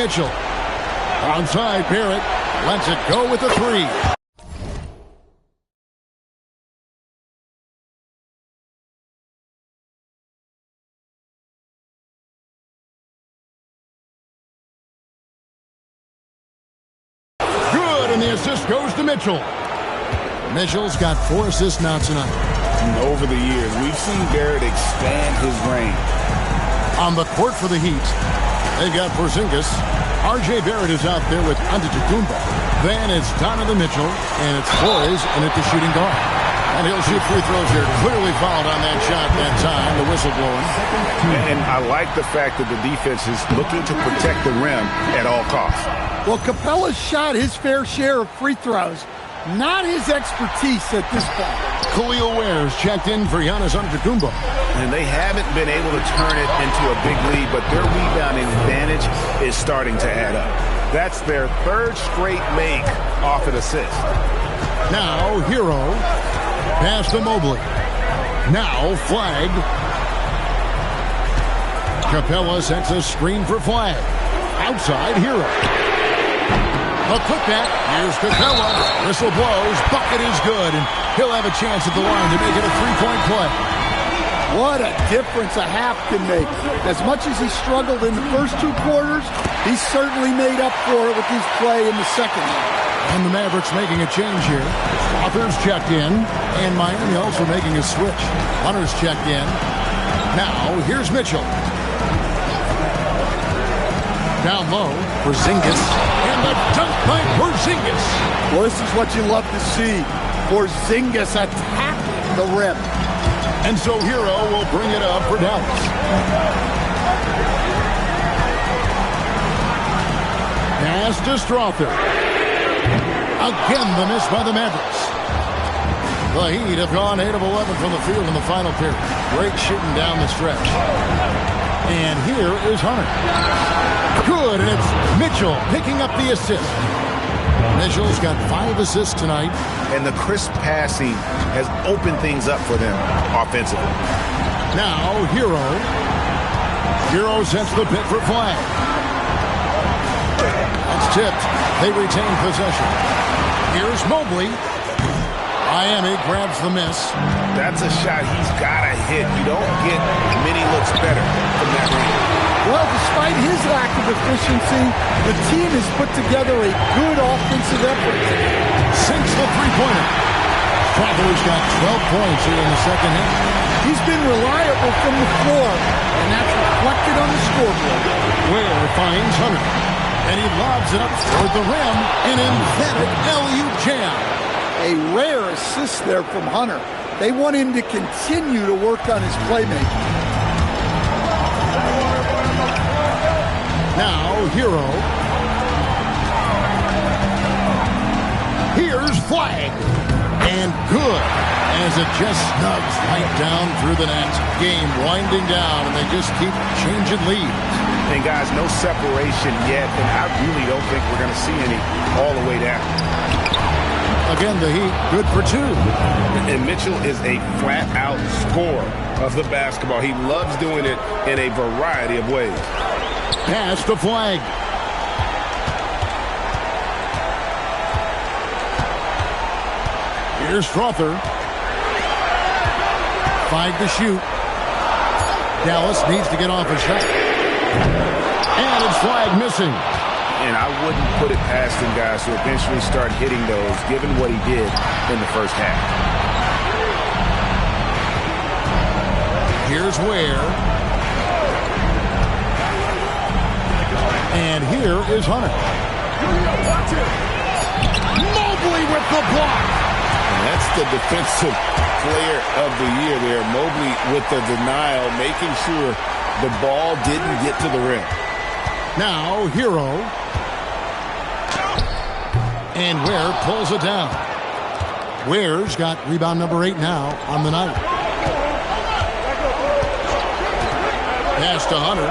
Mitchell. Onside, Barrett lets it go with a three. Good, and the assist goes to Mitchell. Mitchell's got 4 assists now tonight. And over the years, we've seen Barrett expand his range. On the court for the Heat, they've got Porzingis. R.J. Barrett is out there with Antetokounmpo. Then it's Donovan Mitchell, and it's Flores in at the shooting guard. And he'll shoot free throws here. Clearly fouled on that shot that time, the whistle blowing. And I like the fact that the defense is looking to protect the rim at all costs. Well, Capella's shot his fair share of free throws. Not his expertise at this point. Khalil Ware's checked in for Giannis Antetokounmpo. And they haven't been able to turn it into a big lead, but their rebounding advantage is starting to add up. That's their 3rd straight make off an assist. Now, Hero. Pass to Mobley. Now, Flag. Capella sets a screen for Flag. Outside, Hero. A putback. Here's Capella. Whistle blows. Bucket is good. And he'll have a chance at the line to make it a 3-point play. What a difference a half can make. As much as he struggled in the first 2 quarters, he certainly made up for it with his play in the second half. And the Mavericks making a change here. Authors checked in. And Miami also making a switch. Hunter's checked in. Now, here's Mitchell. Down low, Porzingis, and the dunk by Porzingis. Well, this is what you love to see. Porzingis attacking the rim. And so Hero will bring it up for Dallas. Pass to Strother. Again, the miss by the Mavericks. The Heat have gone 8 of 11 from the field in the final period. Great shooting down the stretch. And here is Hunter. Good, and it's Mitchell picking up the assist. Mitchell's got 5 assists tonight. And the crisp passing has opened things up for them offensively. Now, Hero. Hero sets the pick for Flag. That's tipped. They retain possession. Here's Mobley. Miami grabs the miss. That's a shot he's got to hit. You don't get many looks better from that range. Well, despite his lack of efficiency, the team has put together a good offensive effort. Sinks the three-pointer. Strother's got 12 points here in the second half. He's been reliable from the floor, and that's reflected on the scoreboard. Ware finds Hunter, and he lobs it up toward the rim, an emphatic alley-oop jam. A rare assist there from Hunter. They want him to continue to work on his playmaking. Now, Hero. Here's Flag. And good, as it just snugs right down through the net. Game winding down, and they just keep changing leads. And, guys, no separation yet, and I really don't think we're going to see any all the way down. Again, the Heat, good for 2. And Mitchell is a flat-out scorer of the basketball. He loves doing it in a variety of ways. Pass to Flag. Here's Strother. 5 to shoot. Dallas needs to get off a shot. And it's Flag missing. And I wouldn't put it past him, guys, to eventually start hitting those, given what he did in the first half. Here's Ware. And here is Hunter. Mobley with the block. And that's the defensive player of the year there. Mobley with the denial, making sure the ball didn't get to the rim. Now, Hero. And Ware pulls it down. Ware's got rebound number 8 now on the night. Pass to Hunter.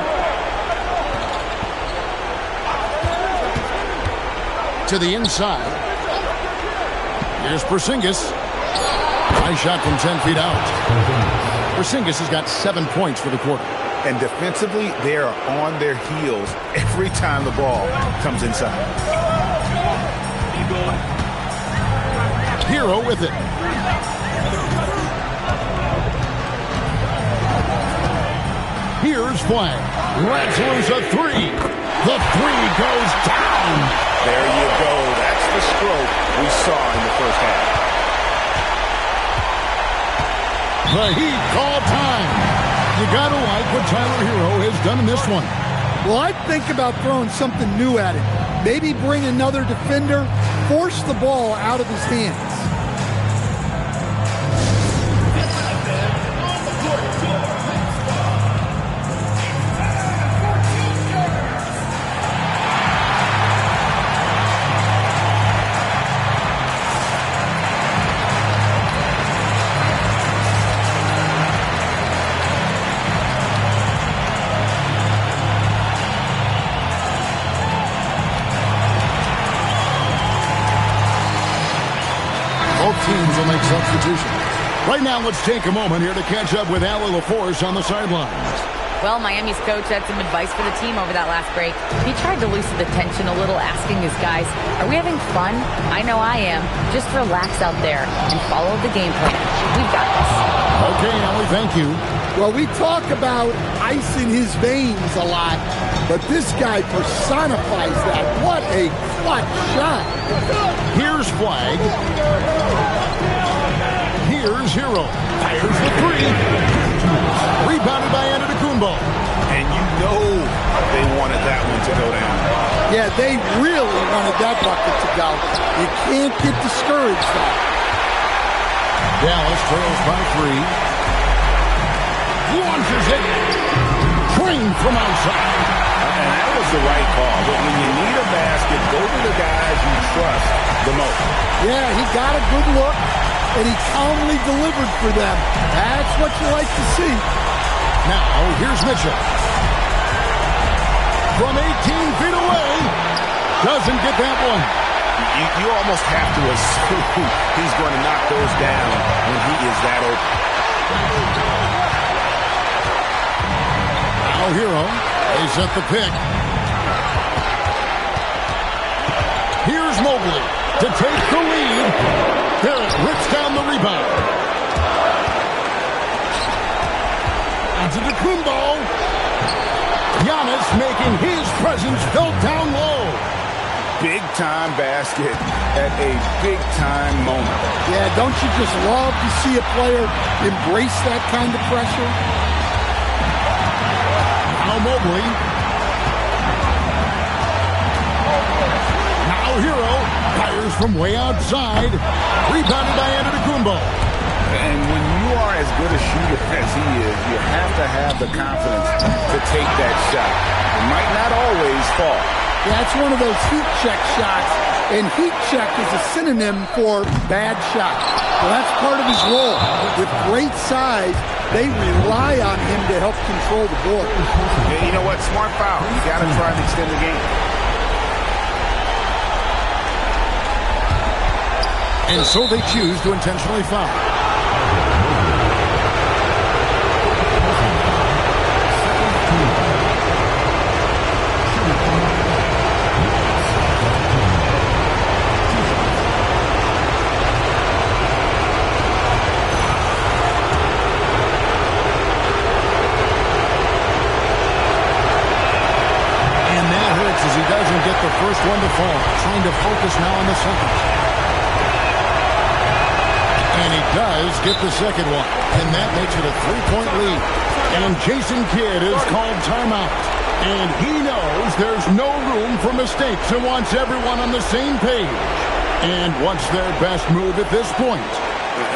To the inside. Here's Porzingis. High shot from 10 feet out. Porzingis has got 7 points for the quarter. And defensively, they are on their heels every time the ball comes inside. Hero with it. Here's Flag. Let's lose a three. The three goes down. There you go. That's the stroke we saw in the first half. The Heat call time. You got to like what Tyler Hero has done in this one. Well, I think about throwing something new at it. Maybe bring another defender, force the ball out of his hands. Teams will make substitutions. Right now, let's take a moment here to catch up with yr4 on the sidelines. Well, Miami's coach had some advice for the team over that last break. He tried to loosen the tension a little, asking his guys, are we having fun? I know I am. Just relax out there and follow the game plan. We've got this. Okay, Ellie, thank you. Well, we talk about ice in his veins a lot, but this guy personifies that. What a clutch shot. Here's Flag. Here's Hero. Fires the three. Rebounded by Antetokounmpo. And you know they wanted that one to go down. Yeah, they really wanted that bucket to go. You can't get discouraged though. Dallas trails by three. Launches it. Trained from outside. And that was the right call. But when you need a basket, go to the guys you trust the most. Yeah, he got a good look, and he calmly delivered for them. That's what you like to see. Now, here's Mitchell. From 18 feet away. Doesn't get that one. You almost have to assume he's going to knock those down when he is that open. Now Hero. They set the pick. Here's Mobley to take the lead. Barrett rips down the rebound. Antetokounmpo. Giannis making his presence felt down low. Big-time basket at a big-time moment. Yeah, don't you just love to see a player embrace that kind of pressure? Now Mobley. Now Hero. Fires from way outside. Rebounded by Antetokounmpo. And when you are as good a shooter as he is, you have to have the confidence to take that shot. It might not always fall. Yeah, it's one of those heat check shots, and heat check is a synonym for bad shot. Well, that's part of his role. With great size, they rely on him to help control the board. Yeah, you know what? Smart foul. You got to try and extend the game. And so they choose to intentionally foul. Get the first one to fall. Trying to focus now on the second. And he does get the second one. And that makes it a three-point lead. And Jason Kidd is called timeout. And he knows there's no room for mistakes and wants everyone on the same page. And what's their best move at this point?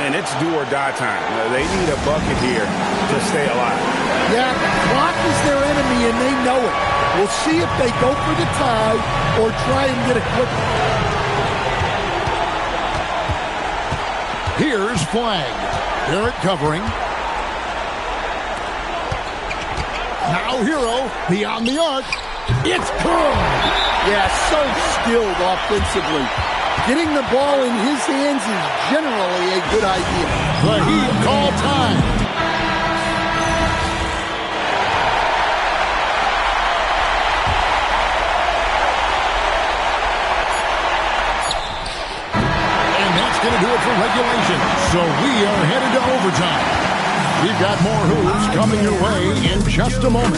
And it's do or die time. They need a bucket here to stay alive. Yeah, the clock is their enemy and they know it. We'll see if they go for the tie or try and get a quick. Here's Flag. Barrett covering. Now Hero, beyond the arc. It's good. Yeah, so skilled offensively. Getting the ball in his hands is generally a good idea. The Heat call time. So we are headed to overtime. We've got more hoops coming your way in just a moment.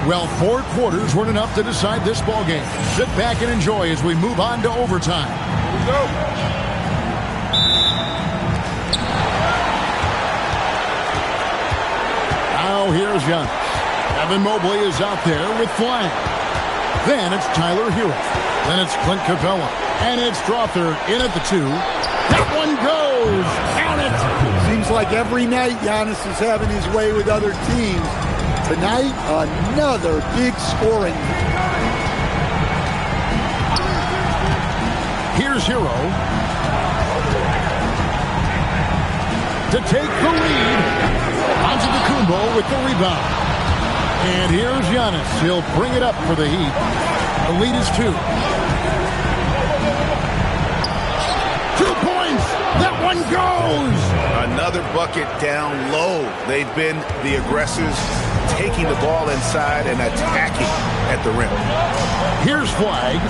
Well, 4 quarters weren't enough to decide this ball game. Sit back and enjoy as we move on to overtime. Here we go. Now here's Giannis. Evan Mobley is out there with flying. Then it's Tyler Hero. Then it's Clint Capella. And it's Strother in at the 2. That one goes. Count it. Seems like every night Giannis is having his way with other teams. Tonight, another big scoring. Here's Hero to take the lead. Antetokounmpo with the rebound. And here's Giannis. He'll bring it up for the Heat. The lead is 2. 2 points. That one goes. Another bucket down low. They've been the aggressors, taking the ball inside and attacking at the rim. Here's Flag.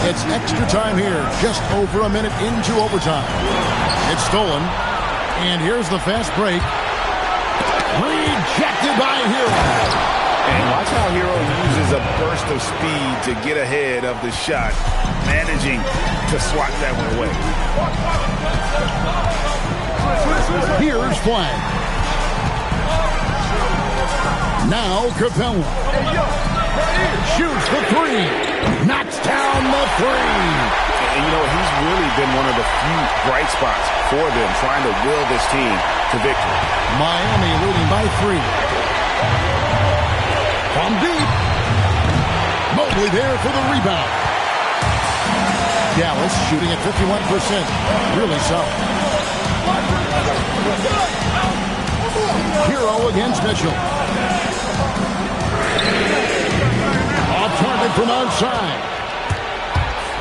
It's extra time here, just over a minute into overtime. It's stolen. And here's the fast break. Rejected by Hero. And watch how Hero uses a burst of speed to get ahead of the shot, managing to swat that one away. Here's Flag. Now Capella. Shoots the 3. Knocks down the 3. And you know, he's really been one of the few bright spots for them, trying to will this team to victory. Miami leading by 3. From deep. Mobley there for the rebound. Dallas shooting at 51%. Really solid. Hero against Mitchell. Off target from outside.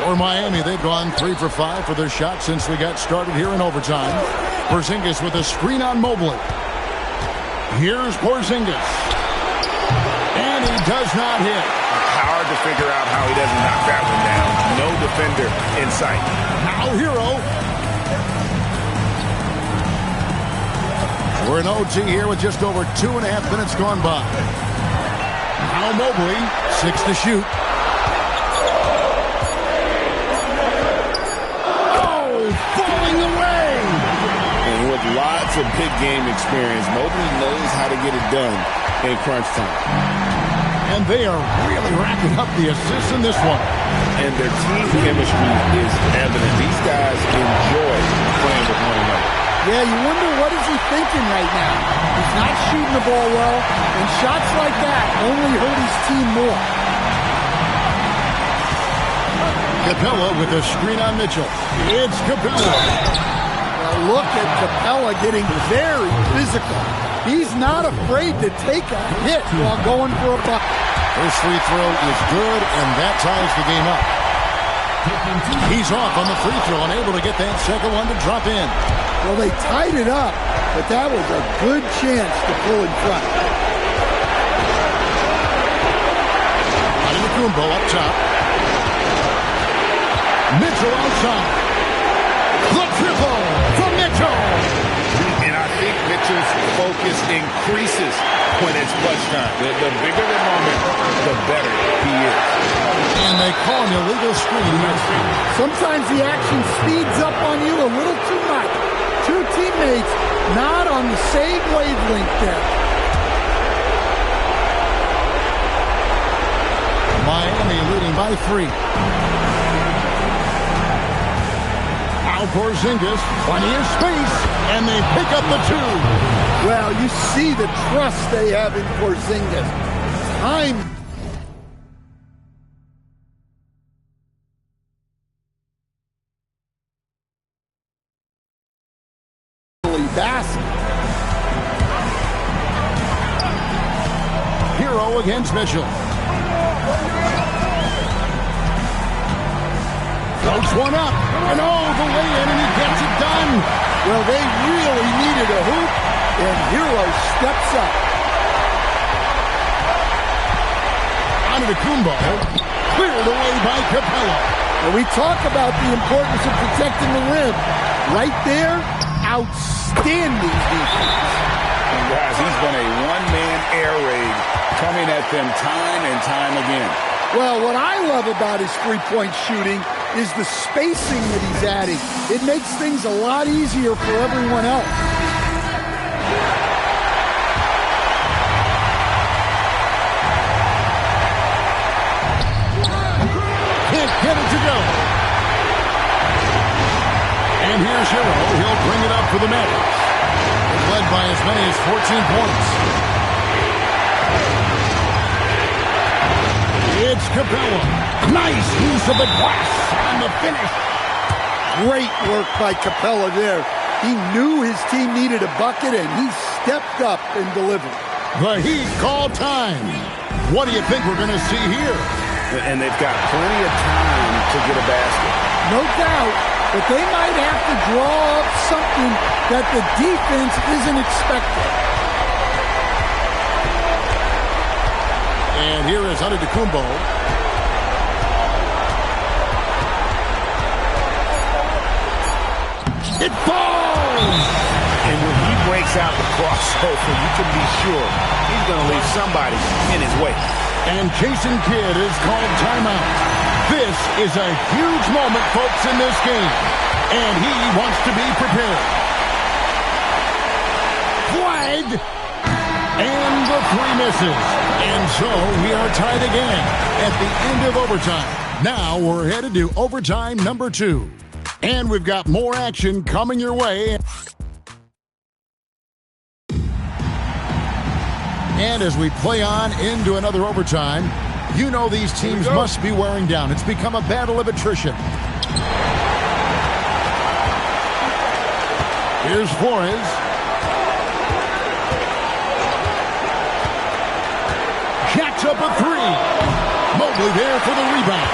For Miami, they've gone 3 for 5 for their shot since we got started here in overtime. Porzingis with a screen on Mobley. Here's Porzingis. And he does not hit. Hard to figure out how he doesn't knock that one down. No defender in sight. Now Hero. We're in OT here with just over 2.5 minutes gone by. Now Mobley, 6 to shoot. Oh, falling away. And with lots of big game experience, Mobley knows how to get it done in crunch time. And they are really racking up the assists in this one. And their team chemistry is evident. These guys enjoy playing with one another. Yeah, you wonder what is he thinking right now. He's not shooting the ball well, and shots like that only hurt his team more. Capella with a screen on Mitchell. It's Capella. Well, look at Capella getting very physical. He's not afraid to take a hit while going for a bucket. First free throw is good, and that ties the game up. He's off on the free throw, unable to get that second one to drop in. Well, they tied it up, but that was a good chance to pull in front. Antetokounmpo up top. Mitchell outside. The triple from Mitchell. And I think Mitchell's focus increases when it's clutch time. The bigger the moment, the better he is. And they call an illegal screen. Sometimes the action speeds up on you a little too much. Two teammates not on the same wavelength there. Miami leading by 3. Now Porzingis, plenty of space, and they pick up the 2. Well, you see the trust they have in Porzingis. Time. Basket. Hero against Mitchell. Floats one up, and the lay-in, and he gets it done. Well, they really needed a hoop, and Hero steps up. Antetokounmpo, cleared away by Capella. And we talk about the importance of protecting the rim. Right there, outstanding defense. And guys, he's been a one-man air raid coming at them time and time again. Well, what I love about his three-point shooting is the spacing that he's adding. It makes things a lot easier for everyone else. Can't get it to go. And here's Hero. He'll bring it up for the Mavericks. It's led by as many as 14 points. It's Capella. Nice use of the glass on the finish. Great work by Capella there. He knew his team needed a bucket, and he stepped up and delivered. The Heat call time. What do you think we're going to see here? And they've got plenty of time to get a basket. No doubt, but they might have to draw up something that the defense isn't expecting. And here is Antetokounmpo. It falls! And when he breaks out the crossover, you can be sure he's going to leave somebody in his way. And Jason Kidd is called timeout. This is a huge moment, folks, in this game. And he wants to be prepared. Flag! And the three misses. And so we are tied again at the end of overtime. Now we're headed to overtime number 2. And we've got more action coming your way. And as we play on into another overtime, you know these teams must be wearing down. It's become a battle of attrition. Here's Flores. Jacks up a three. Mobley there for the rebound.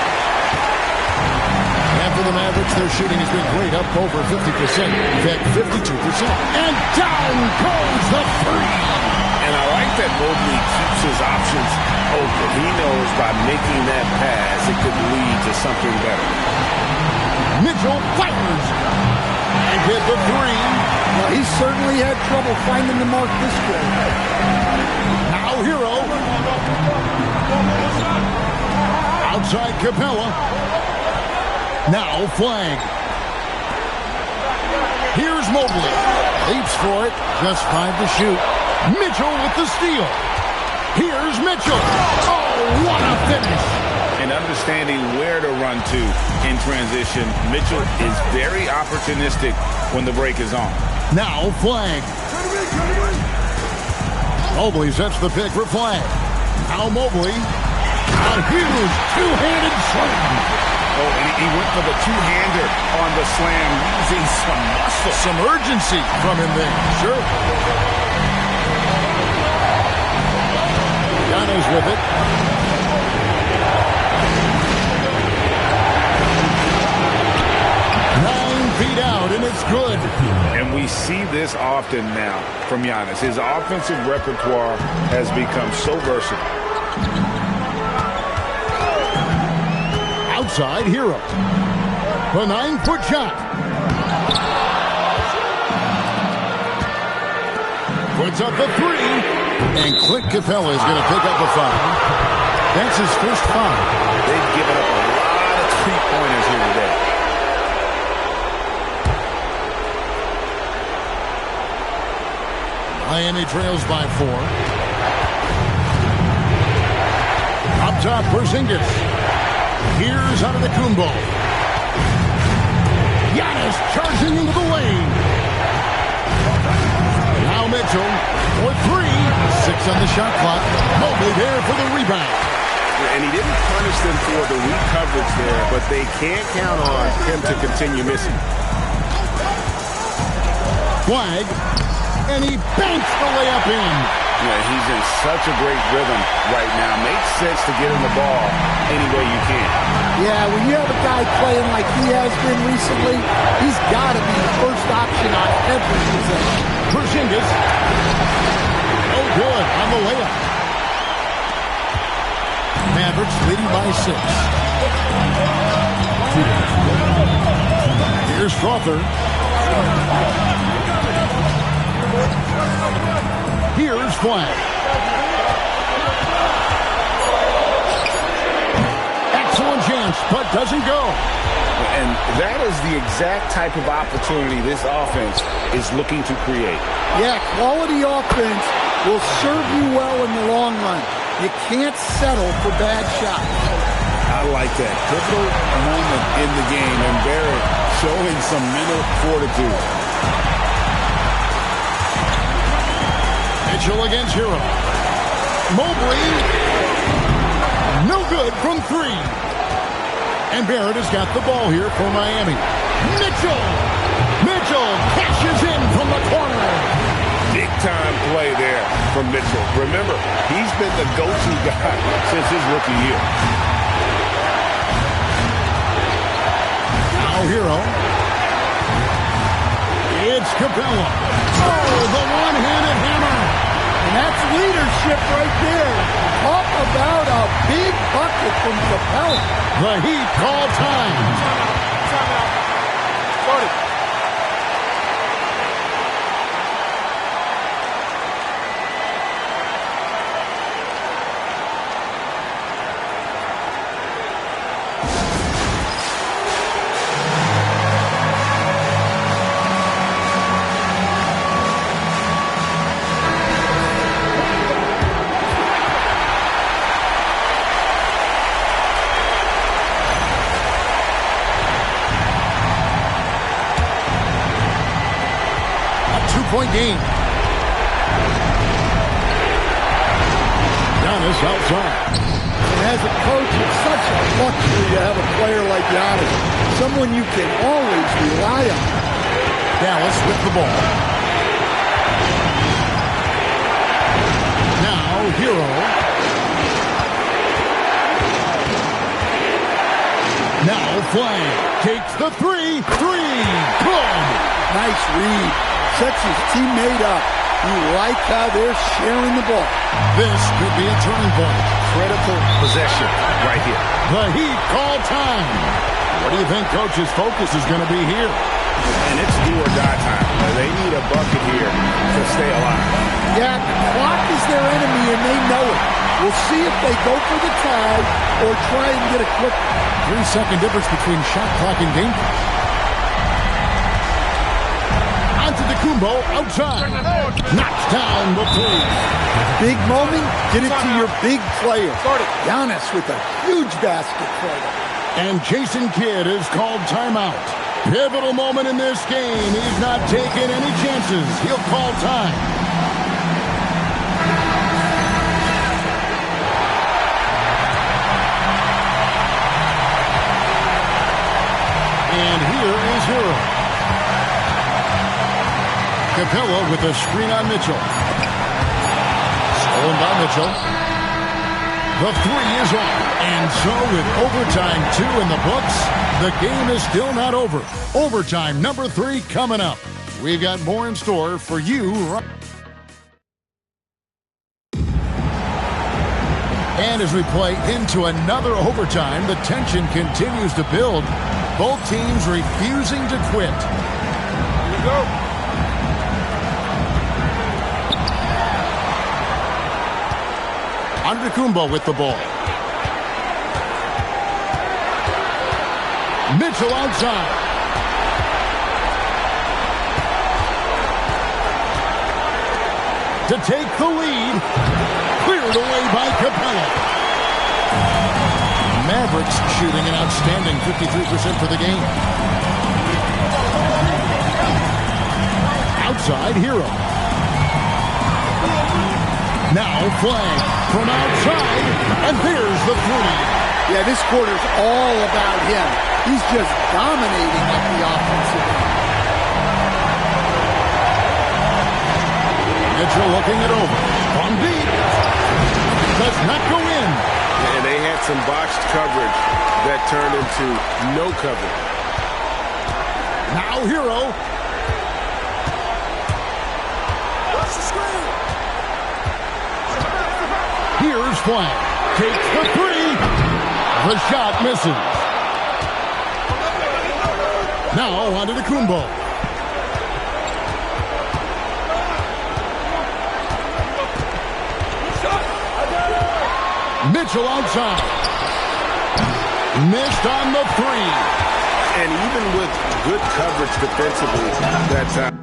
And for the Mavericks, their shooting has been great, up over 50%. In fact, 52%. And down goes the three. And I like that Mobley keeps his options open. He knows by making that pass, it could lead to something better. Mitchell fires. And hit the three. Well, he certainly had trouble finding the mark this way. Now Hero. Outside Capella. Now Flag. Here's Mobley. Leaps for it. Just 5 to shoot. Mitchell with the steal. Here's Mitchell. Oh, what a finish. And understanding where to run to in transition, Mitchell is very opportunistic when the break is on. Now Flag. Mobley sets the pick for Flag. Now Mobley. A huge two-handed slam. Oh, and he went for the two-hander on the slam using some muscle. Some urgency from him there. Sure. Giannis with it. Feet out, and it's good. And we see this often now from Giannis. His offensive repertoire has become so versatile. Outside Hero. The 9-foot shot. Puts up a three. And Clint Capella is going to pick up a foul. That's his first foul. They've given up a lot of three-pointers here today. Miami trails by 4. Up top, Porzingis. Here's Antetokounmpo. Giannis charging into the lane. Now Mitchell for 3. 6 on the shot clock. Mobley there for the rebound. And he didn't punish them for the weak coverage there, but they can't count on him to continue missing. Flag. And he banks the layup in. Yeah, he's in such a great rhythm right now. Makes sense to get him the ball any way you can. Yeah, when you have a guy playing like he has been recently, he's got to be the first option on every possession. Porzingis. Mavericks leading by 6. Here's Strother. Here's Flag. Excellent chance, but doesn't go. And that is the exact type of opportunity this offense is looking to create. Yeah, quality offense will serve you well in the long run. You can't settle for bad shots. I like that. Pivotal moment in the game, and Barrett showing some mental fortitude. Mitchell against Hero. Mobley. No good from 3. And Barrett has got the ball here for Miami. Mitchell cashes in from the corner. Big-time play there from Mitchell. Remember, he's been the go-to guy since his rookie year. Now Hero. It's Capella. Oh, the one-handed hammer. And that's leadership right there. Talk about a big bucket from Capella. The Heat call time. Timeout. Started. Point game. Giannis outside. And as a coach, it's such a luxury to have a player like Giannis. Someone you can always rely on. Dallas with the ball. Now Hero. Now Flame takes the 3. Good. Nice read. Sets his teammate up. You like how they're sharing the ball. This could be a turning point. Critical possession right here. The Heat call time. What do you think Coach's focus is going to be here? And it's do or die time. They need a bucket here to stay alive. Yeah, the clock is their enemy and they know it. We'll see if they go for the tie or try and get a quick 3-second difference between shot clock and game clock. Kumbo outside. Knocks down the 3. Big moment, get it to your big player. Giannis with a huge basket for them. And Jason Kidd is called timeout. Pivotal moment in this game. He's not taking any chances. He'll call time. And here is Hero. Capella with a screen on Mitchell. Stolen by Mitchell. The 3 is on. And so with overtime 2 in the books, the game is still not over. Overtime number 3 coming up. We've got more in store for you. And as we play into another overtime, the tension continues to build. Both teams refusing to quit. Here we go. Antetokounmpo with the ball. Mitchell outside. To take the lead. Cleared away by Capella. Mavericks shooting an outstanding 53% for the game. Outside Hero. Now Flag from outside, and there's the 3. Yeah, this quarter's all about him. He's just dominating at the offensive end. Mitchell looking it over. From deep. Does not go in. And they had some botched coverage that turned into no coverage. Now Hero. What's the screen? Here's Flag. Takes the 3. The shot misses. Now onto the Kumbo. Mitchell outside. Missed on the three. And even with good coverage defensively, that's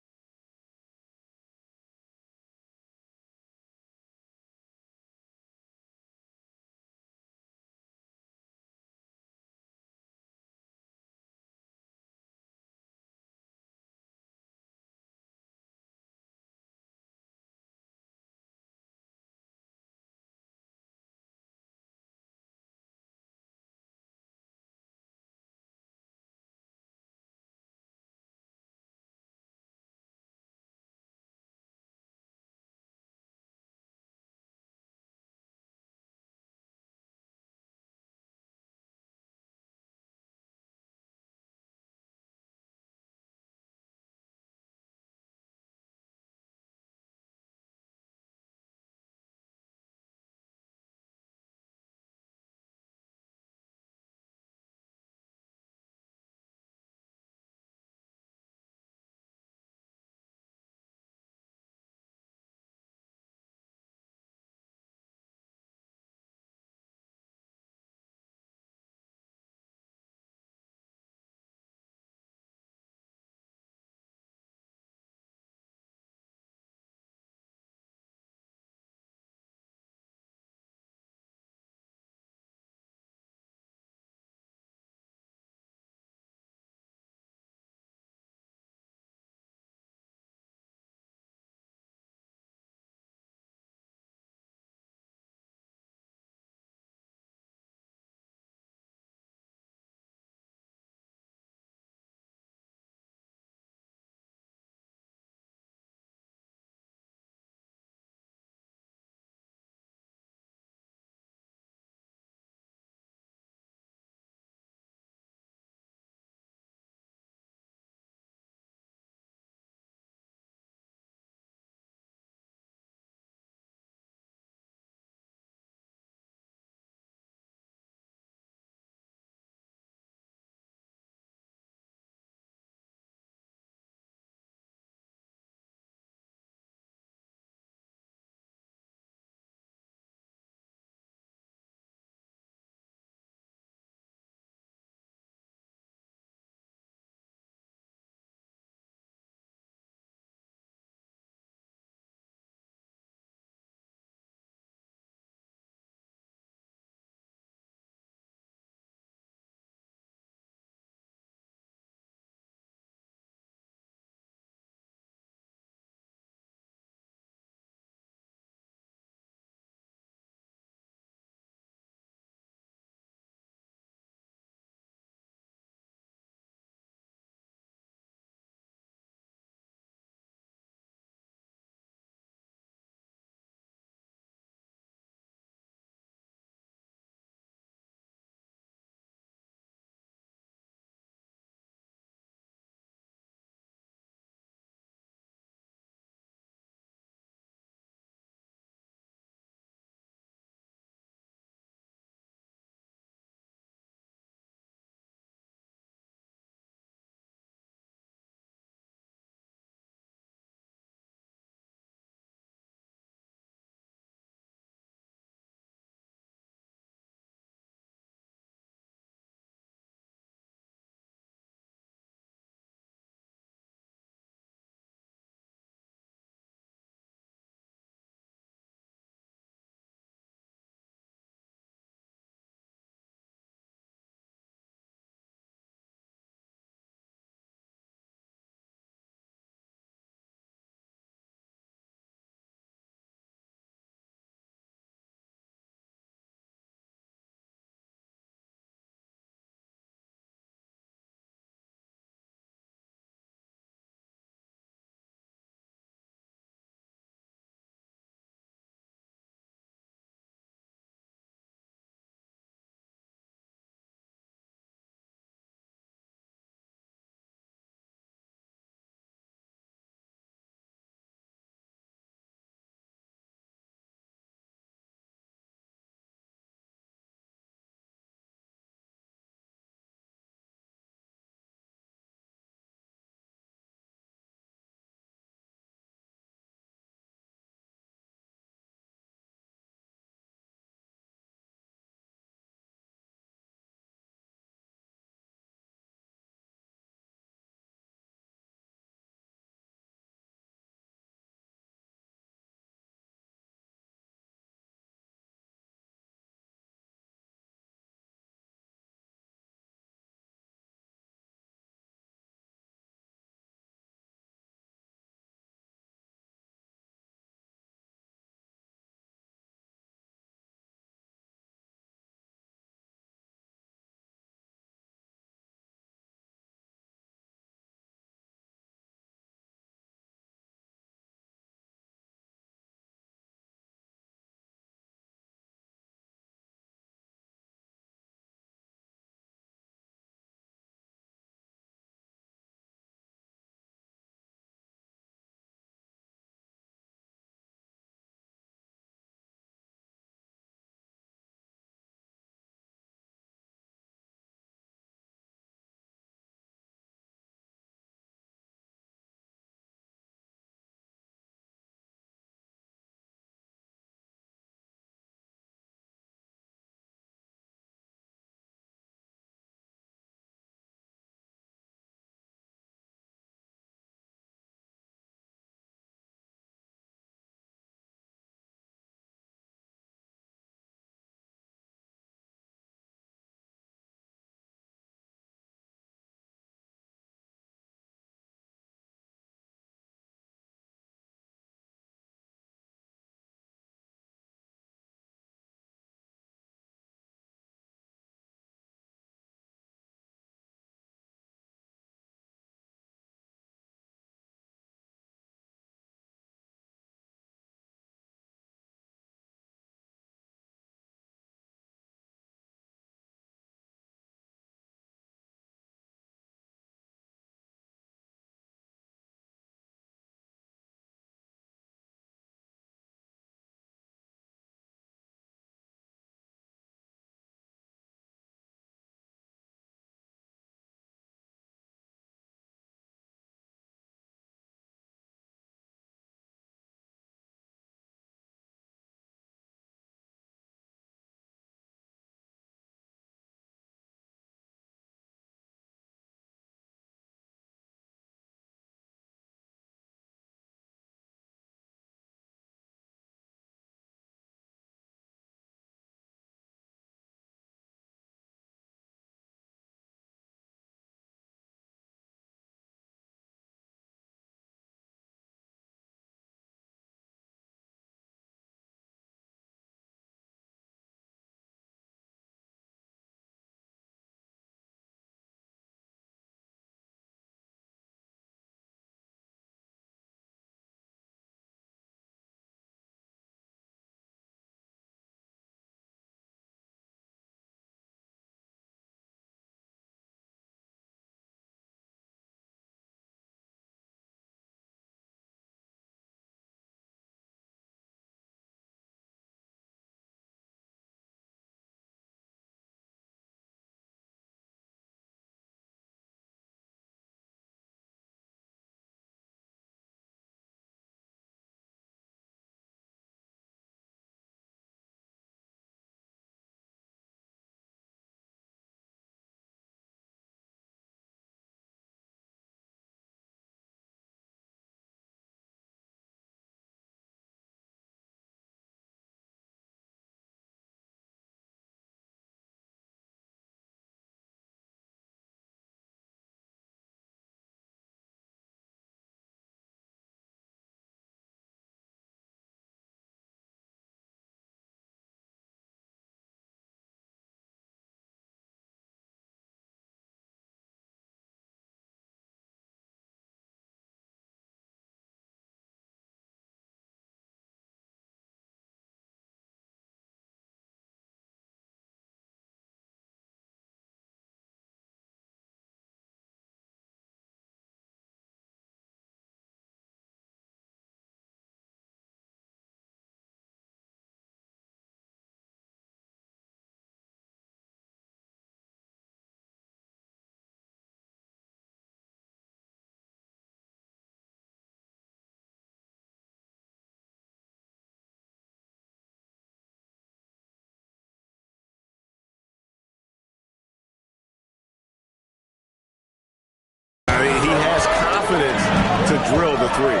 drill the three.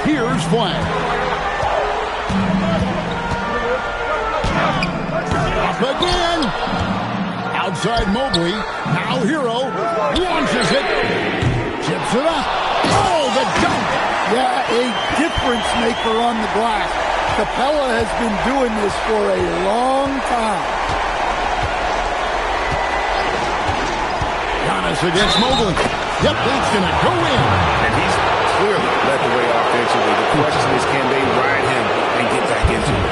Here's Flag. Up again. Outside Mobley. Now Hero launches it. Chips it up. Oh, the dunk. Yeah, a difference maker on the glass. Capella has been doing this for a long time. Giannis against Mobley. Yep, that's going to go in. And he's clearly led the way offensively. The question is, can they ride him and get back into it?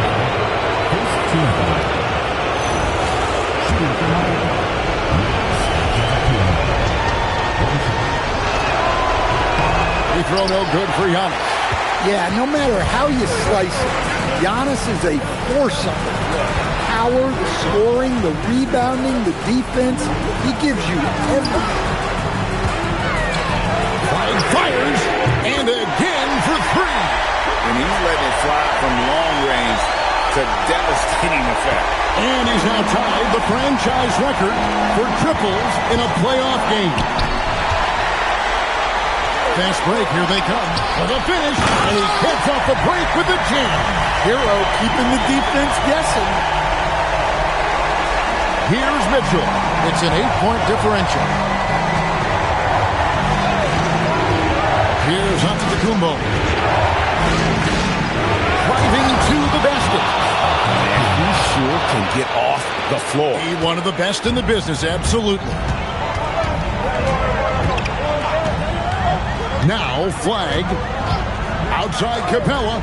He throw no good for Giannis. Yeah, no matter how you slice it, Giannis is a force on the floor. Power, the scoring, the rebounding, the defense. He gives you everything. Flag fires, and again for three. And he's letting it fly from long range to devastating effect. And he's now tied the franchise record for triples in a playoff game. Fast break, here they come for the finish, and he gets off the break with the jam. Hero keeping the defense guessing. Here's Mitchell. It's an 8-point differential. Here's Antetokounmpo. Driving to the basket. And he sure can get off the floor. He one of the best in the business, absolutely. Now Flag. Outside Capella.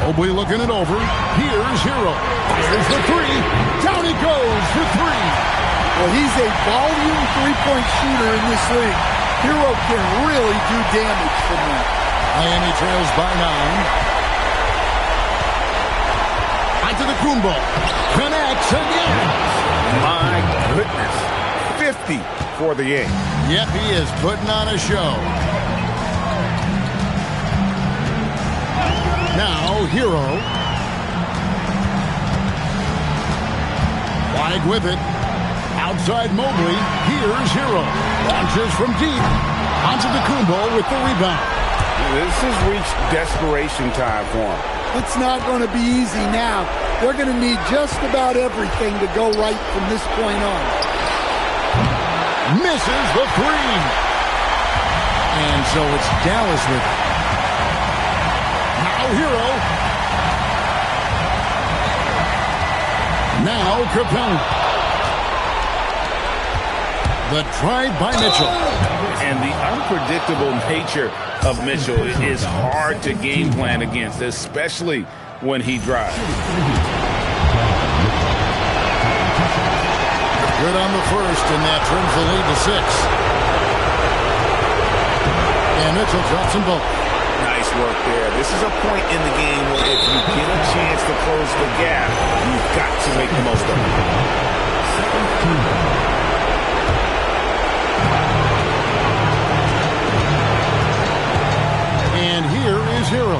Mobley looking it over. Here's Hero. Here's the three. Down he goes for three. Well, he's a volume three-point shooter in this league. Hero can really do damage from that. Miami trails by 9. Antetokounmpo connects again. My goodness. 50 for the game. Yep, he is putting on a show. Now, Hero. Flag with it. Outside Mobley. Here's Hero. Launches from deep. Antetokounmpo with the rebound. This has reached desperation time for him. It's not going to be easy now. They're going to need just about everything to go right from this point on. Misses the three. And so it's Dallas with it. Now Hero. Now Capella. The drive by Mitchell. And the unpredictable nature of Mitchell is hard to game plan against, especially when he drives. Good on the first, and that trims the lead to 6. And Mitchell drops them both. Nice work there. This is a point in the game where if you get a chance to close the gap, you've got to make the most of it. And here is Hero.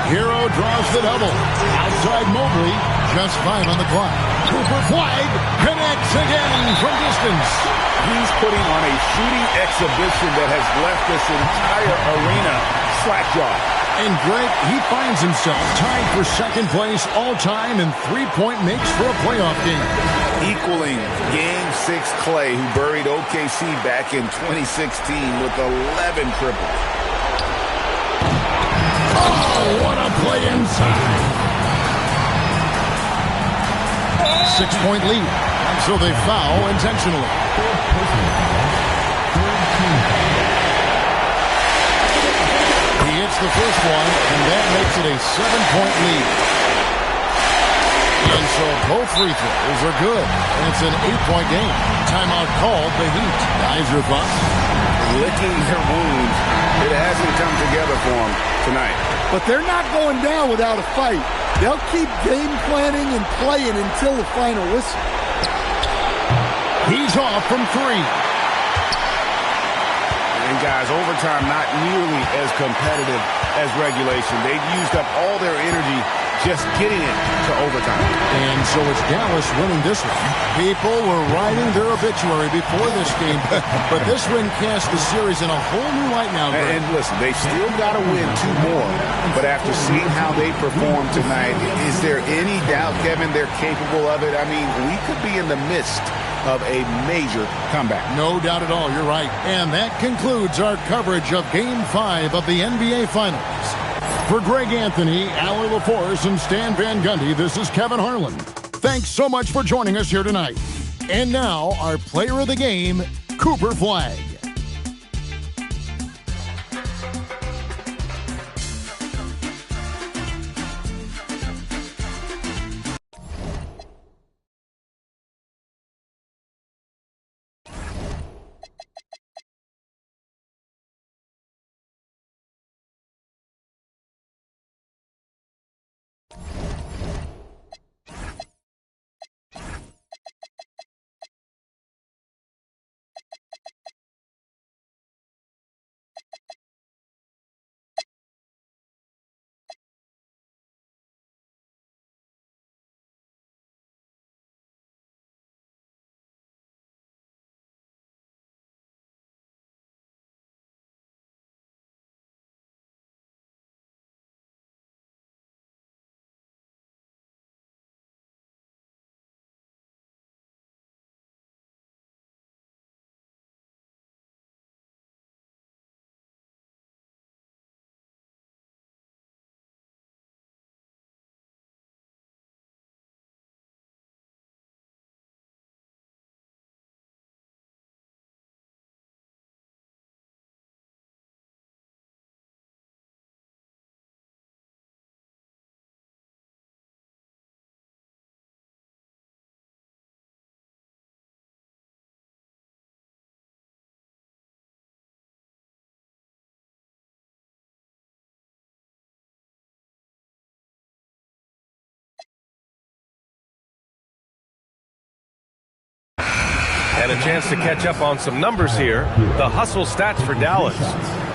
Hero draws the double. Outside Mobley. Just 5 on the clock. Cooper Flag connects again from distance. He's putting on a shooting exhibition that has left this entire arena slack-jawed. And Greg, he finds himself tied for second place all-time in three-point makes for a playoff game. Equaling Game 6 Clay, who buried OKC back in 2016 with 11 triples. Oh, what a play inside. 6-point lead. So they foul intentionally. He hits the first one, and that makes it a 7-point lead. And so both free throws are good. And it's an 8-point game. Timeout called the Heat. Guys, your thoughts? Licking their wounds. It hasn't come together for them tonight. But they're not going down without a fight. They'll keep game planning and playing until the final whistle. He's off from 3. And guys, overtime not nearly as competitive as regulation. They've used up all their energy just getting it to overtime. And so it's Dallas winning this one. People were writing their obituary before this game, but this win cast the series in a whole new light now. And listen, they've still got to win 2 more, but after seeing how they performed tonight, is there any doubt, Kevin, they're capable of it? I mean, we could be in the midst of a major comeback. No doubt at all, you're right. And that concludes our coverage of Game 5 of the NBA Finals. For Greg Anthony, yr4, and Stan Van Gundy, this is Kevin Harlan. Thanks so much for joining us here tonight. And now, our player of the game, Cooper Flagg. And a chance to catch up on some numbers here. The hustle stats for Dallas.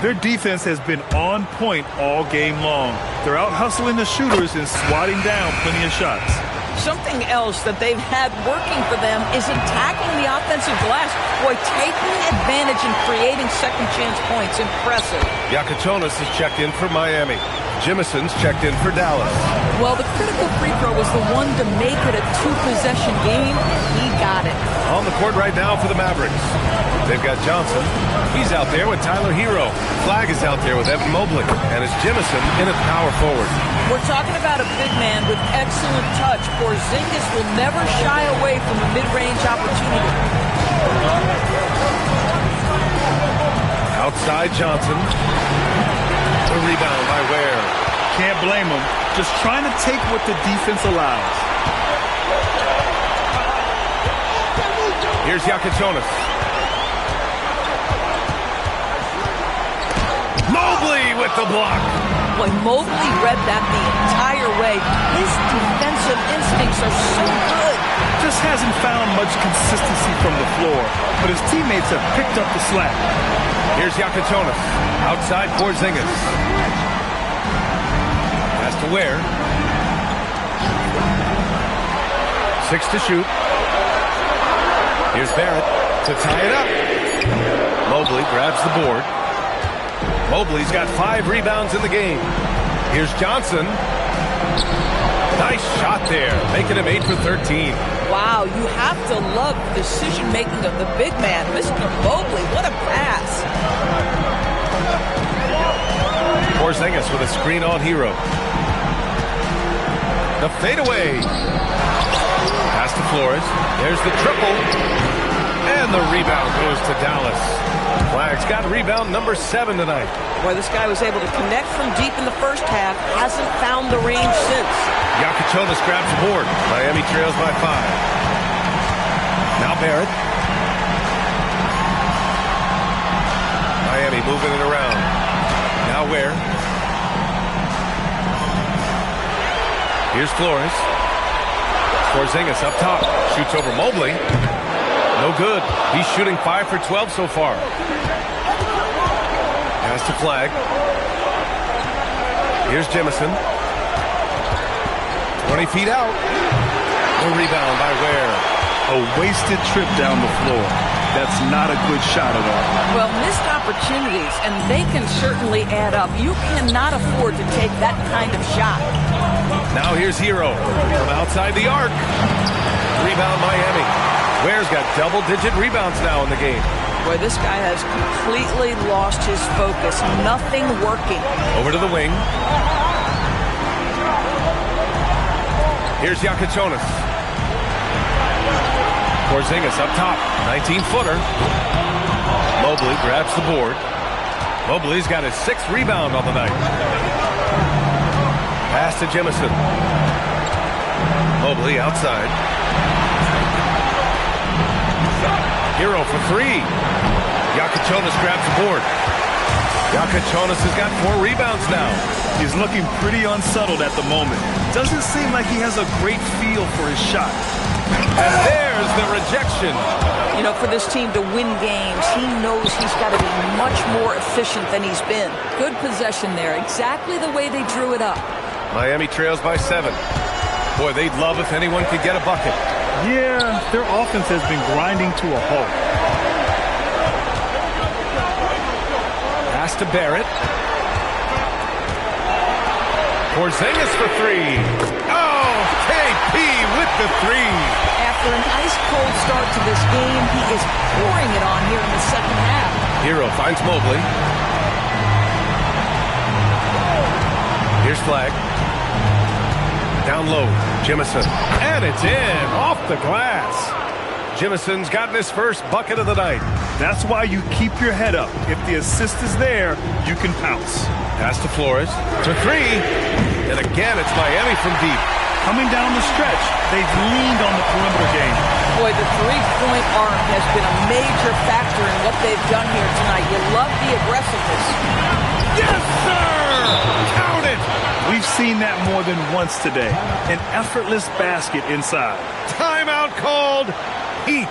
Their defense has been on point all game long. They're out hustling the shooters and swatting down plenty of shots. Something else that they've had working for them is attacking the offensive glass. Boy, taking advantage and creating second chance points. Impressive. Yakichonis is checked in for Miami. Jimison's checked in for Dallas. Well, the critical free throw was the one to make it a 2-possession game. He got it. On the court right now for the Mavericks. They've got Johnson. He's out there with Tyler Hero. Flagg is out there with Evan Mobley. And it's Jimison in at power forward. We're talking about a big man with excellent touch. Porzingis will never shy away from a mid-range opportunity. Outside Johnson. The rebound by Ware. Can't blame them. Just trying to take what the defense allows. Here's Yakichonis. Mobley with the block. Boy, Mobley read that the entire way. His defensive instincts are so good. Just hasn't found much consistency from the floor, but his teammates have picked up the slack. Here's Yakichonis. Outside Porzingis. Has to Ware. 6 to shoot. Here's Barrett to tie it up. Mobley grabs the board. Mobley's got 5 rebounds in the game. Here's Johnson. Nice shot there, making him 8 for 13. Wow, you have to love the decision-making of the big man. Mr. Mobley, what a pass. Porzingis with a screen on Hero. The fadeaway. Pass to Flores. There's the triple. And the rebound goes to Dallas. Flagg's got rebound number 7 tonight. Boy, this guy was able to connect from deep in the first half. Hasn't found the range since. Yakichonis grabs the board. Miami trails by 5. Now Barrett. Miami moving it around. Now Ware. Here's Flores. Porzingis up top. Shoots over Mobley. No good. He's shooting 5 for 12 so far. Pass to Flagg. Here's Jimison. 20 feet out. The rebound by Ware. A wasted trip down the floor. That's not a good shot at all. Well, missed opportunities, and they can certainly add up. You cannot afford to take that kind of shot. Now here's Hero from outside the arc. Rebound Miami. Ware's got double-digit rebounds now in the game. Boy, this guy has completely lost his focus. Nothing working. Over to the wing. Here's Yakichonis. Porzingis up top. 19-footer. Mobley grabs the board. Mobley's got his 6th rebound on the night. Pass to Jemison. Mobley outside. Hero for 3. Yakichonis grabs the board. Yakichonis has got 4 rebounds now. He's looking pretty unsettled at the moment. Doesn't seem like he has a great feel for his shot. And there's the rejection. You know, for this team to win games, he knows he's got to be much more efficient than he's been. Good possession there, exactly the way they drew it up. Miami trails by 7. Boy, they'd love if anyone could get a bucket. Yeah, their offense has been grinding to a halt. Pass to Barrett. Porzingis for 3. Oh, KP with the 3. After an ice-cold start to this game, he is pouring it on here in the second half. Hero finds Mobley. Here's Flag. Down low, Jemison. And it's in, off the glass. Jemison's gotten his first bucket of the night. That's why you keep your head up. If the assist is there, you can pounce. Pass to Flores for 3. And again, it's Miami from deep. Coming down the stretch, they've leaned on the perimeter game. Boy, the three-point arc has been a major factor in what they've done here tonight. You love the aggressiveness. Yes, sir! Count it! We've seen that more than once today. An effortless basket inside. Timeout called. Heat.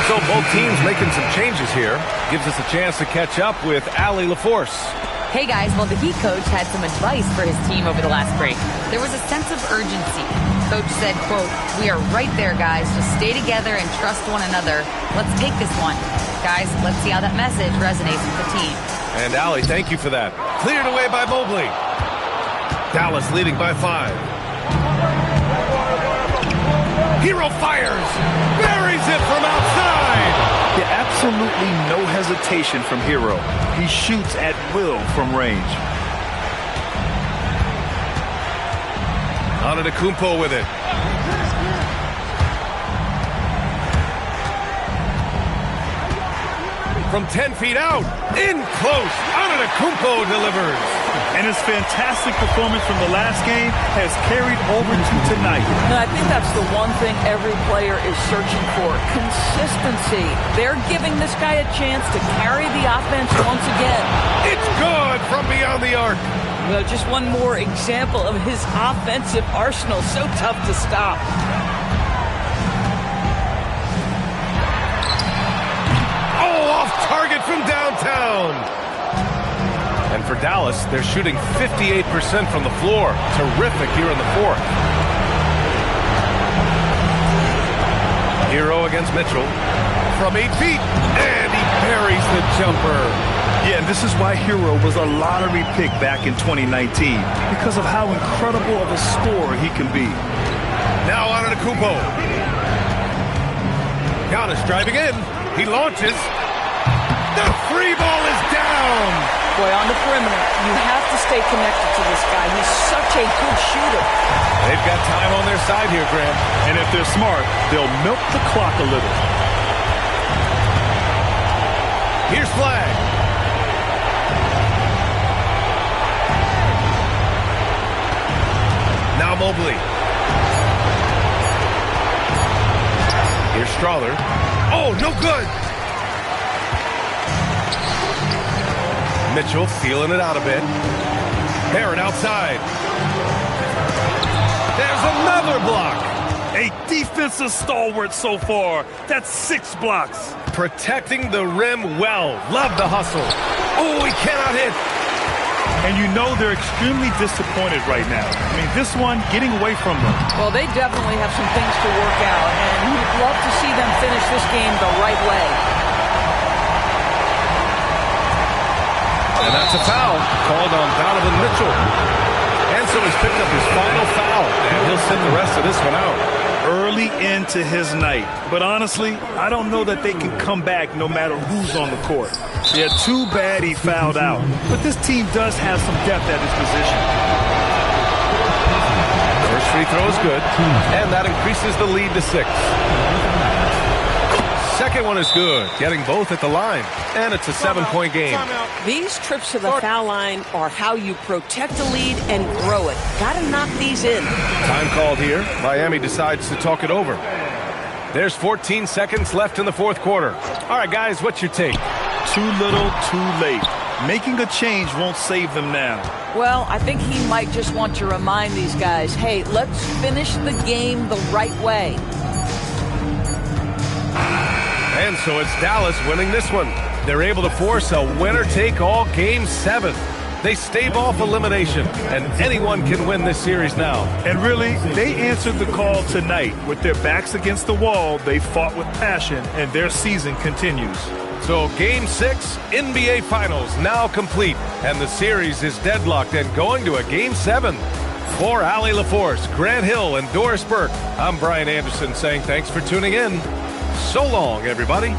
So both teams making some changes here. Gives us a chance to catch up with Allie LaForce. Hey guys, well the Heat coach had some advice for his team over the last break. There was a sense of urgency. Coach said, quote, "We are right there, guys. Just stay together and trust one another. Let's take this one." Guys, let's see how that message resonates with the team. And Allie, thank you for that. Cleared away by Mobley. Dallas leading by 5. Hero fires. Buries it from outside. Yeah, absolutely no hesitation from Hero. He shoots at will from range. Antetokounmpo with it. From 10 feet out. In close. Antetokounmpo delivers. And his fantastic performance from the last game has carried over to tonight. And I think that's the one thing every player is searching for. Consistency. They're giving this guy a chance to carry the offense once again. It's good from beyond the arc. Well, just one more example of his offensive arsenal. So tough to stop. Oh, off target from downtown. And for Dallas, they're shooting 58% from the floor. Terrific here in the 4th. Hero against Mitchell. From 8 feet. And he buries the jumper. Yeah, and this is why Hero was a lottery pick back in 2019. Because of how incredible of a scorer he can be. Now on to Kupo. Giannis driving in. He launches. The free ball is down. Boy, on the perimeter, you have to stay connected to this guy. He's such a good shooter. They've got time on their side here, Graham. And if they're smart, they'll milk the clock a little. Here's Flag. Now Mobley. Here's Strawler. Oh, no good. Mitchell feeling it out a bit. Barrett outside. There's another block. A defensive stalwart so far. That's 6 blocks. protecting the rim well. Love the hustle. Oh, he cannot hit. And you know they're extremely disappointed right now. I mean, this one getting away from them. Well, they definitely have some things to work out, and you'd love to see them finish this game the right way. And that's a foul called on Donovan Mitchell. And so he's picked up his final foul, and he'll sit the rest of this one out. Early into his night. But honestly, I don't know that they can come back no matter who's on the court. Yeah, too bad he fouled out. But this team does have some depth at his position. First free throw is good, and that increases the lead to 6. Second one is good, getting both at the line, and it's a 7-point game. These trips to the foul line are how you protect the lead and grow it. Got to knock these in. Time called here. Miami decides to talk it over. There's 14 seconds left in the fourth quarter. All right, guys, what's your take? Too little, too late. Making a change won't save them now. Well, I think he might just want to remind these guys, hey, let's finish the game the right way. And so it's Dallas winning this one. They're able to force a winner-take-all Game 7. They stave off elimination, and anyone can win this series now. And really, they answered the call tonight. With their backs against the wall, they fought with passion, and their season continues. So Game 6, NBA Finals now complete, and the series is deadlocked and going to a Game 7. For Allie LaForce, Grant Hill, and Doris Burke, I'm Brian Anderson saying thanks for tuning in. So long, everybody.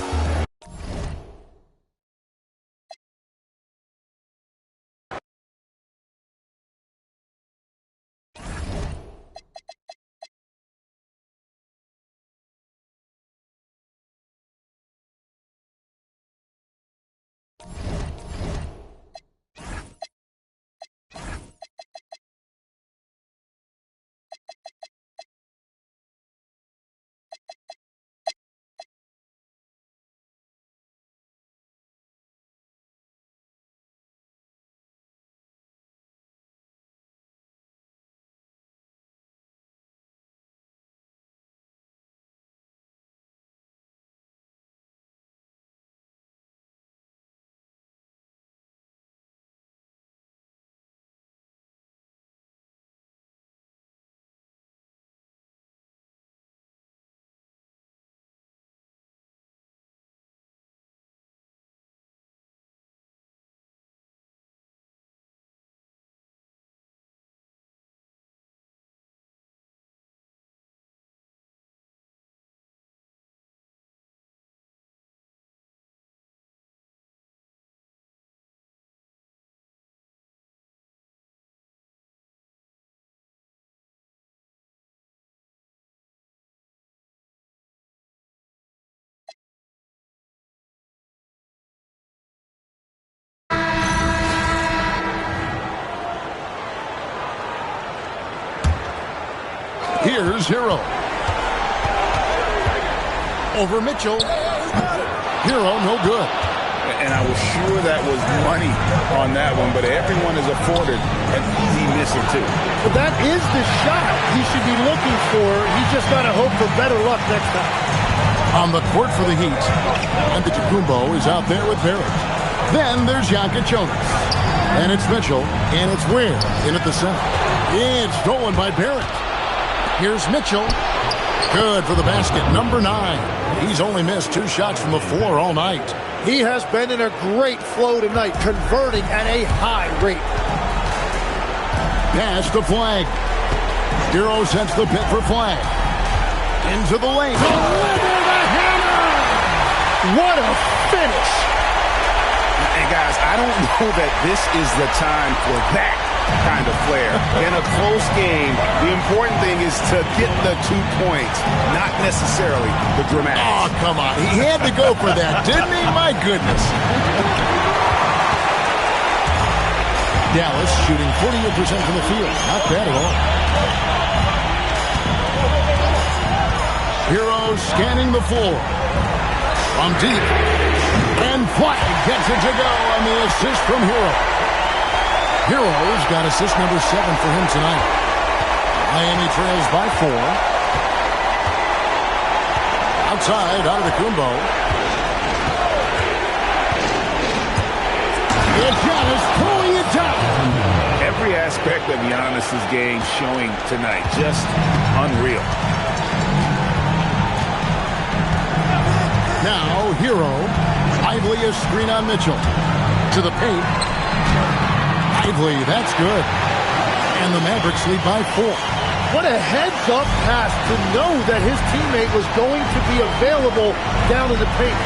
Here's Hero. Over Mitchell. Hero, no good. And I was sure that was money on that one, but everyone is afforded an easy missing too. But that is the shot he should be looking for. He's just got to hope for better luck next time. On the court for the Heat. And the Antetokounmpo is out there with Barrett. Then there's Jokic Jonas. And it's Mitchell. And it's Ware in at the center. It's stolen by Barrett. Here's Mitchell. Good for the basket. Number 9. He's only missed 2 shots from the floor all night. He has been in a great flow tonight, converting at a high rate. Pass to Flag. Hero sets the pit for Flag. Into the lane. Deliver the hammer! What a finish! And guys, I don't know that this is the time for that kind of flair. In a close game, the important thing is to get the 2 points, not necessarily the dramatics. Oh, come on. He had to go for that, didn't he? My goodness. Dallas shooting 48% from the field. Not bad at all. Hero scanning the floor. From deep. And Flag gets it to go on the assist from Hero. Hero's got assist number 7 for him tonight. Miami trails by 4. Outside, Antetokounmpo. It's Giannis throwing it down. Every aspect of Giannis's game showing tonight. Just unreal. Now, Hero. Lively a screen on Mitchell. To the paint. Lively, that's good. And the Mavericks lead by 4. What a heads-up pass to know that his teammate was going to be available down in the paint.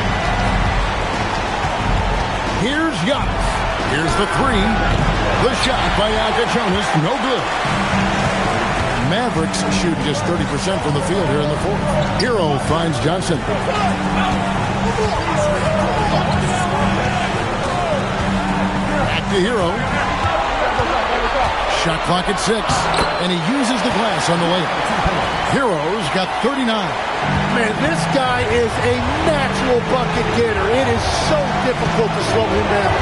Here's Giannis. Here's the 3. The shot by Jonas, no good. Mavericks shoot just 30% from the field here in the 4th. Hero finds Johnson. Back to Hero. Shot clock at 6. And he uses the glass on the layup. Hero's got 39. Man, this guy is a natural bucket getter. It is so difficult to slow him down.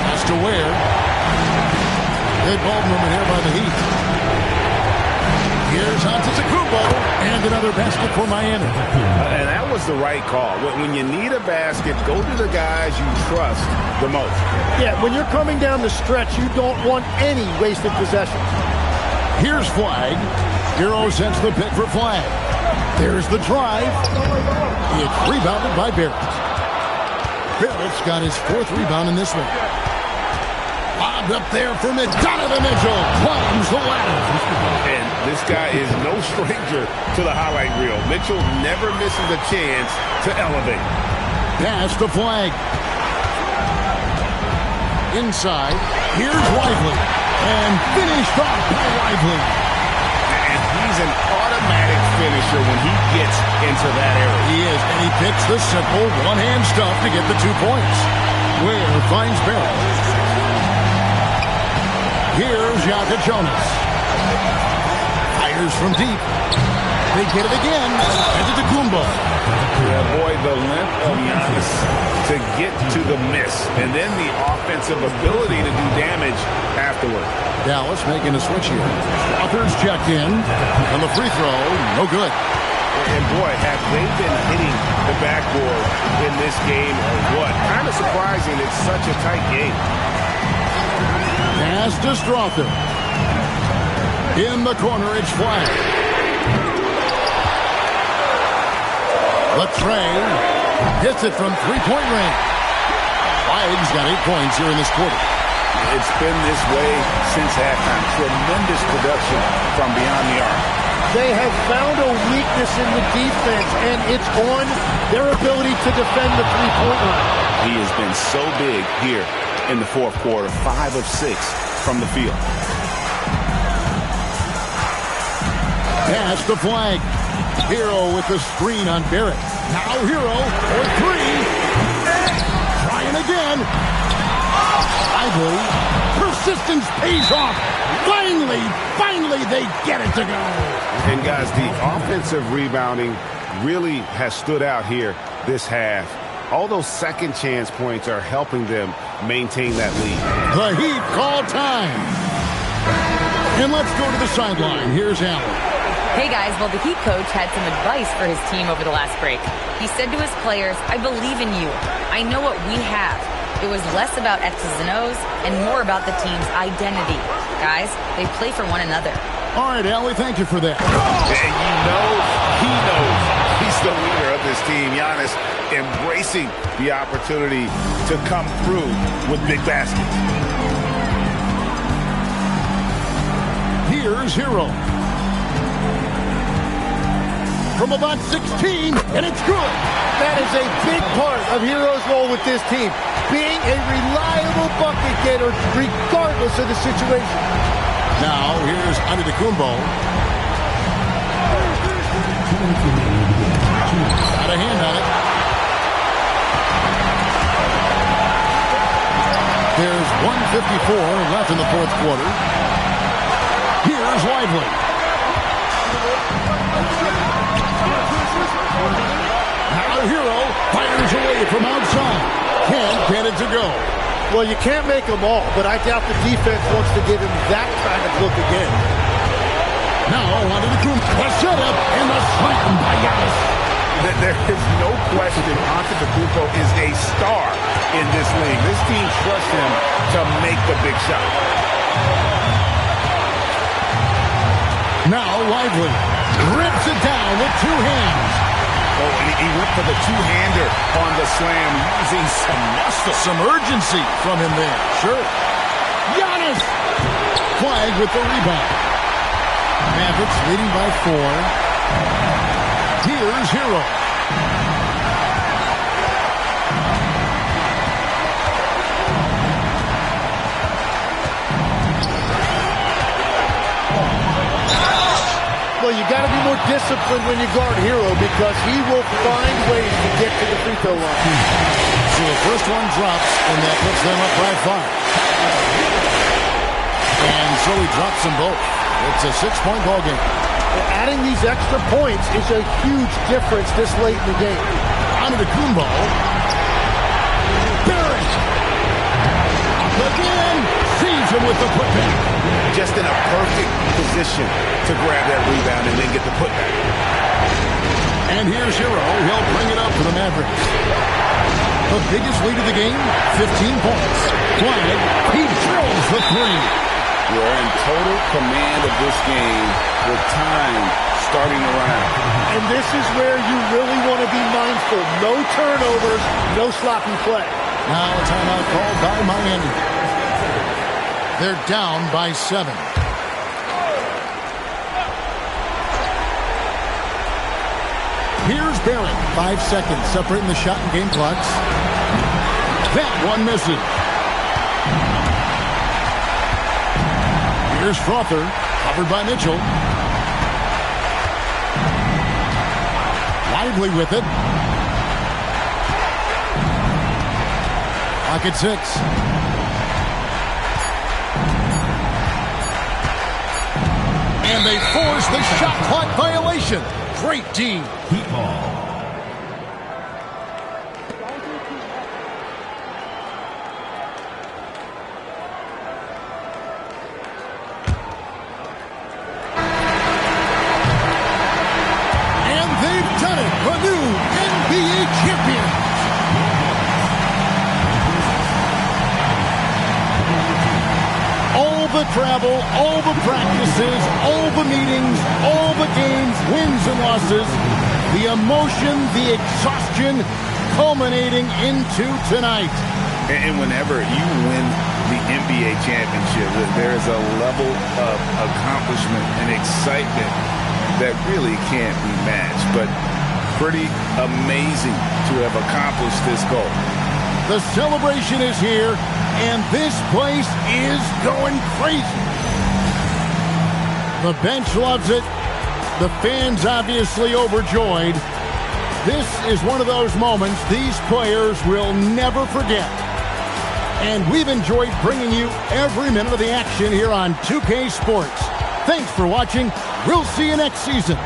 That's to Ware. Good ball movement here by the Heat. Here's Antetokounmpo. And another basket for Miami. And that was the right call. When you need a basket, go to the guys you trust the most. Yeah, when you're coming down the stretch, you don't want any wasted possessions. Here's Flag. Hero sends the pick for Flag. There's the drive. It's rebounded by Barrett. Barrett's got his 4th rebound in this one. Lobbed up there for Donovan Mitchell. Climbs the ladder. And this guy is no stranger to the highlight reel. Mitchell never misses a chance to elevate. Pass to Flag. Inside. Here's Lively. And finished off by Lively. And he's an automatic finisher when he gets into that area. He is, and he picks the simple one-hand stuff to get the 2 points. Ware finds Barrett. Here's Jonas. Fires from deep. They get it again. Antetokounmpo. Yeah, boy, the length of Giannis to get to the miss, and then the offensive ability to do damage afterward. Dallas making a switch here. Authors checked in, and the free throw, no good. And boy, have they been hitting the backboard in this game or what? Kind of surprising it's such a tight game. Pass to Strother. In the corner, it's Flag. Latrey hits it from three-point range. Flag's got 8 points here in this quarter. It's been this way since halftime. Tremendous production from beyond the arc. They have found a weakness in the defense, and it's on their ability to defend the three-point line. He has been so big here in the 4th quarter, 5 of 6 from the field. Pass to Flag. Hero with the screen on Barrett. Now Hero for 3. Trying again. Lively. Persistence pays off. Finally, they get it to go. And guys, the offensive rebounding really has stood out here this half. All those second chance points are helping them maintain that lead. The Heat call time. And let's go to the sideline. Here's Allen. Hey guys, well the Heat coach had some advice for his team over the last break. He said to his players, I believe in you. I know what we have. It was less about X's and O's and more about the team's identity. Guys, they play for one another. All right, Allie, thank you for that. And you know, he knows he's the leader of this team. Giannis embracing the opportunity to come through with big baskets. Here's Hero. From about 16, and it's good. That is a big part of Hero's role with this team, being a reliable bucket getter regardless of the situation. Now, here's Antetokounmpo. Got a hand on it. There's 1:54 left in the 4th quarter. Here's Lively. Now Hero fires away from outside. Can't get it to go. Well, you can't make them all, but I doubt the defense wants to give him that kind of look again. Now Antetokounmpo. The setup and the slam by Giannis. There is no question Antetokounmpo is a star in this league. This team trusts him to make the big shot. Now Lively grips it down with two hands. Oh, and he went for the two-hander on the slam, using some muscle. Some urgency from him there. Sure. Giannis! Flag with the rebound. Mavericks leading by 4. Here's Hero. Well, you got to be more disciplined when you guard Hero because he will find ways to get to the free throw line. So the first one drops, and that puts them up by 5. And so he drops them both. It's a 6-point ball game. Adding these extra points is a huge difference this late in the game. Antetokounmpo. Barrett. Again. Sees him with the putback. Just in a perfect position to grab that rebound and then get the putback. And here's Hero. He'll bring it up for the Mavericks. The biggest lead of the game, 15 points. Flag. He drills the 3. We're in total command of this game with time starting to run out. And this is where you really want to be mindful. No turnovers, no sloppy play. Now a timeout called by Miami. They're down by 7. Here's Barrett. 5 seconds separating the shot and game clocks. That one misses. Here's Frother, covered by Mitchell. Lively with it. Clock at 6. And they force the shot clock violation. Great D. Heat ball. And they've done it. The new NBA champions. All the travel, all the practices, all the meetings, all the games, wins and losses, the emotion, the exhaustion culminating into tonight. And whenever you win the NBA championship, there is a level of accomplishment and excitement that really can't be matched. But pretty amazing to have accomplished this goal. The celebration is here, and this place is going crazy. The bench loves it. The fans obviously overjoyed. This is one of those moments these players will never forget. And we've enjoyed bringing you every minute of the action here on 2K Sports. Thanks for watching. We'll see you next season.